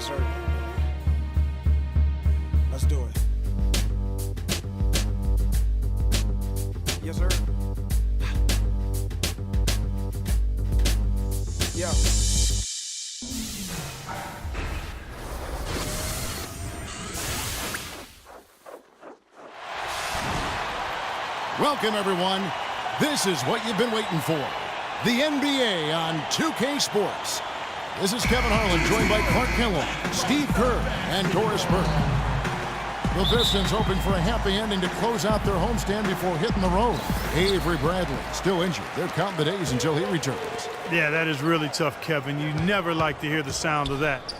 Yes, sir. Let's do it. Yes, sir. Yeah. Welcome, everyone. This is what you've been waiting for. The NBA on 2K Sports. This is Kevin Harlan, joined by Clark Kellogg, Steve Kerr, and Doris Burke. The Pistons hoping for a happy ending to close out their homestand before hitting the road. Avery Bradley, still injured. They're counting the days until he returns. Yeah, that is really tough, Kevin. You never like to hear the sound of that.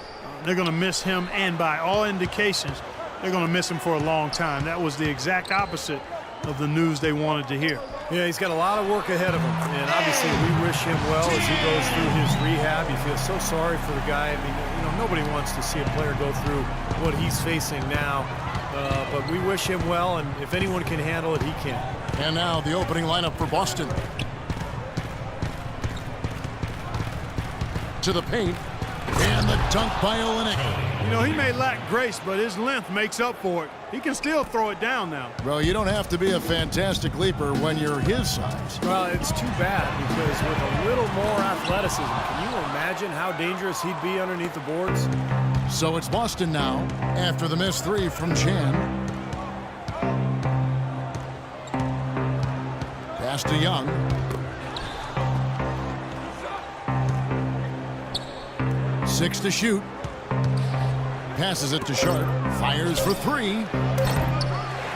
They're going to miss him, and by all indications, they're going to miss him for a long time. That was the exact opposite of the news they wanted to hear. Yeah, he's got a lot of work ahead of him, and obviously we wish him well as he goes through his rehab. You feel so sorry for the guy. I mean, you know, nobody wants to see a player go through what he's facing now, but we wish him well, and if anyone can handle it, he can. And now the opening lineup for Boston. To the paint, and the dunk by Olynyk. You know, he may lack grace, but his length makes up for it. He can still throw it down now. Well, you don't have to be a fantastic leaper when you're his size. Well, it's too bad because with a little more athleticism, can you imagine how dangerous he'd be underneath the boards? So it's Boston now after the missed three from Chan. Pass to Young. Six to shoot. Passes it to Sharp. Fires for three.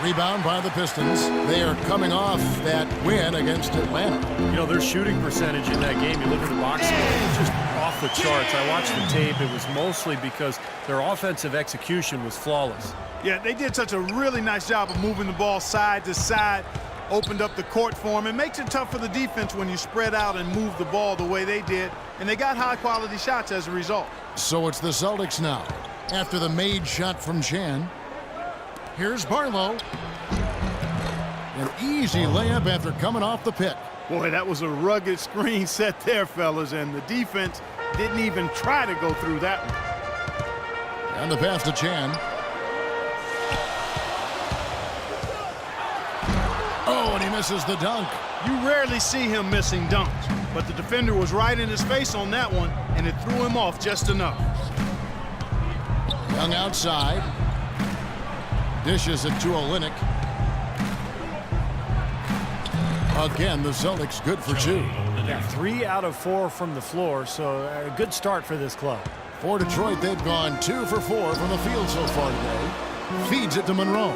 Rebound by the Pistons. They are coming off that win against Atlanta. You know, their shooting percentage in that game, you look at the box score, it's just off the charts. I watched the tape. It was mostly because their offensive execution was flawless. Yeah, they did such a really nice job of moving the ball side to side, opened up the court for him. It makes it tough for the defense when you spread out and move the ball the way they did, and they got high-quality shots as a result. So it's the Celtics now after the made shot from Chan. Here's Barlow. An easy layup after coming off the pick. Boy, that was a rugged screen set there, fellas, and the defense didn't even try to go through that one. And the pass to Chan. Oh, and he misses the dunk. You rarely see him missing dunks, but the defender was right in his face on that one, and it threw him off just enough. Young outside. Dishes it to Olynyk. Again, the Celtics good for two. Yeah, 3 out of 4 from the floor, so a good start for this club. For Detroit, they've gone 2 for 4 from the field so far today. Feeds it to Monroe.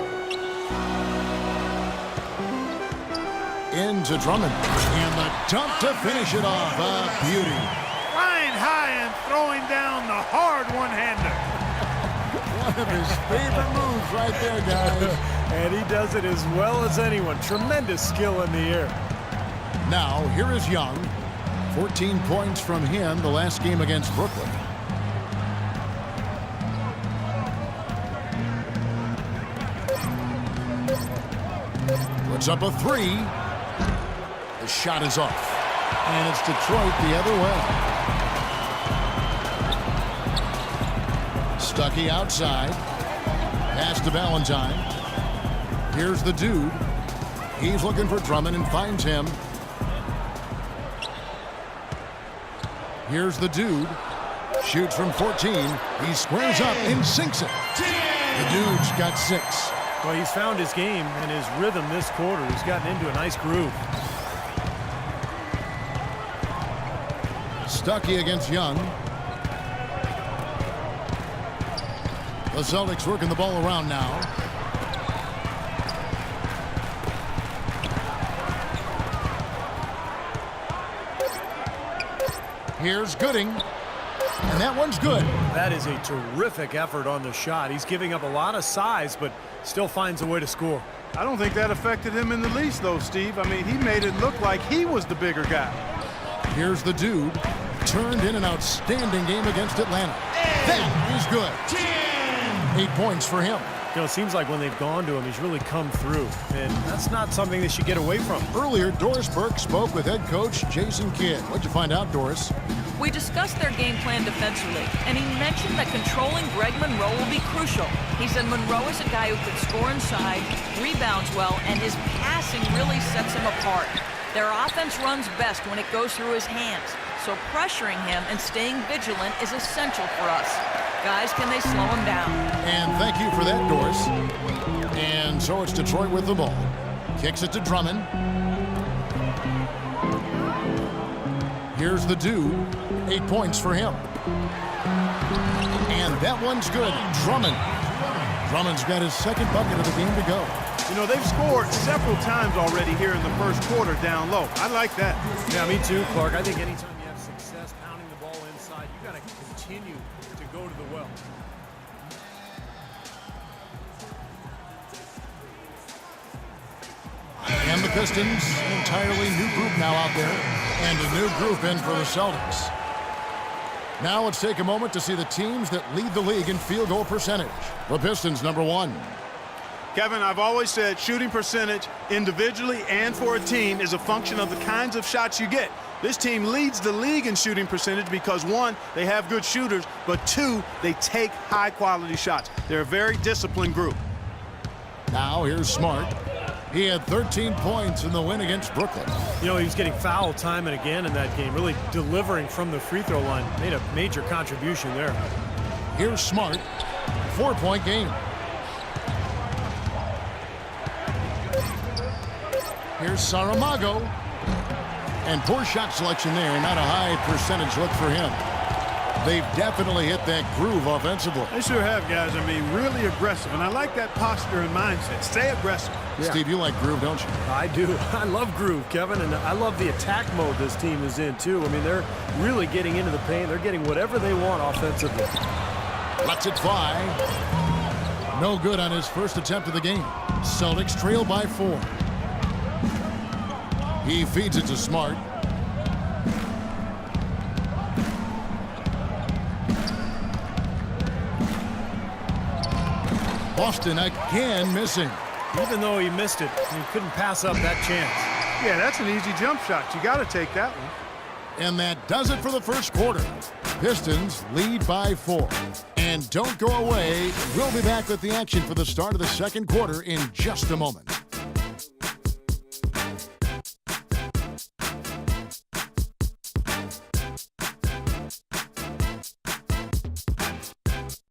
Into Drummond. And the dunk to finish it off. A beauty. Flying high and throwing down the hard one-hander. One of his favorite moves right there, guys. And he does it as well as anyone. Tremendous skill in the air. Now, here is Young. 14 points from him the last game against Brooklyn. Puts up a three. The shot is off. And it's Detroit the other way. Stuckey outside. Pass to Valentine. Here's the dude. He's looking for Drummond and finds him. Here's the dude. Shoots from 14. He squares up and sinks it. The dude's got 6. Well, he's found his game and his rhythm this quarter. He's gotten into a nice groove. Stuckey against Young. The Celtics working the ball around now. Here's Gooding. And that one's good. That is a terrific effort on the shot. He's giving up a lot of size, but still finds a way to score. I don't think that affected him in the least, though, Steve. I mean, he made it look like he was the bigger guy. Here's the dude. Turned in an outstanding game against Atlanta. That is good. 8 points for him. You know, it seems like when they've gone to him, he's really come through. And that's not something they should get away from. Earlier, Doris Burke spoke with head coach Jason Kidd. What'd you find out, Doris? We discussed their game plan defensively, and he mentioned that controlling Greg Monroe will be crucial. He said Monroe is a guy who can score inside, rebounds well, and his passing really sets him apart. Their offense runs best when it goes through his hands, so pressuring him and staying vigilant is essential for us. Guys, can they slow him down? And thank you for that, Doris. And so it's Detroit with the ball. Kicks it to Drummond. Here's the Dew. 8 points for him. And that one's good. Drummond's got his second bucket of the game to go. You know, they've scored several times already here in the first quarter down low. I like that. Yeah, me too, Clark. I think anytime you have success pounding the ball inside, you got to continue to go to the well. And the Pistons, an entirely new group now out there, and a new group in for the Celtics. Now let's take a moment to see the teams that lead the league in field goal percentage. The Pistons, number 1. Kevin, I've always said shooting percentage individually and for a team is a function of the kinds of shots you get. This team leads the league in shooting percentage because, 1, they have good shooters, but 2, they take high-quality shots. They're a very disciplined group. Now here's Smart. He had 13 points in the win against Brooklyn. You know, he was getting fouled time and again in that game, really delivering from the free throw line. Made a major contribution there. Here's Smart. 4-point game. Here's Saramago. And poor shot selection there. Not a high percentage look for him. They've definitely hit that groove offensively. They sure have, guys. I mean, really aggressive. And I like that posture and mindset. Stay aggressive. Yeah. Steve, you like groove, don't you? I do. I love groove, Kevin, and I love the attack mode this team is in, too. I mean, they're really getting into the paint. They're getting whatever they want offensively. Lets it fly. No good on his first attempt of the game. Celtics trail by 4. He feeds it to Smart. Boston again missing. Even though he missed it, he couldn't pass up that chance. Yeah, that's an easy jump shot. You got to take that one. And that does it for the first quarter. Pistons lead by 4. And don't go away. We'll be back with the action for the start of the second quarter in just a moment.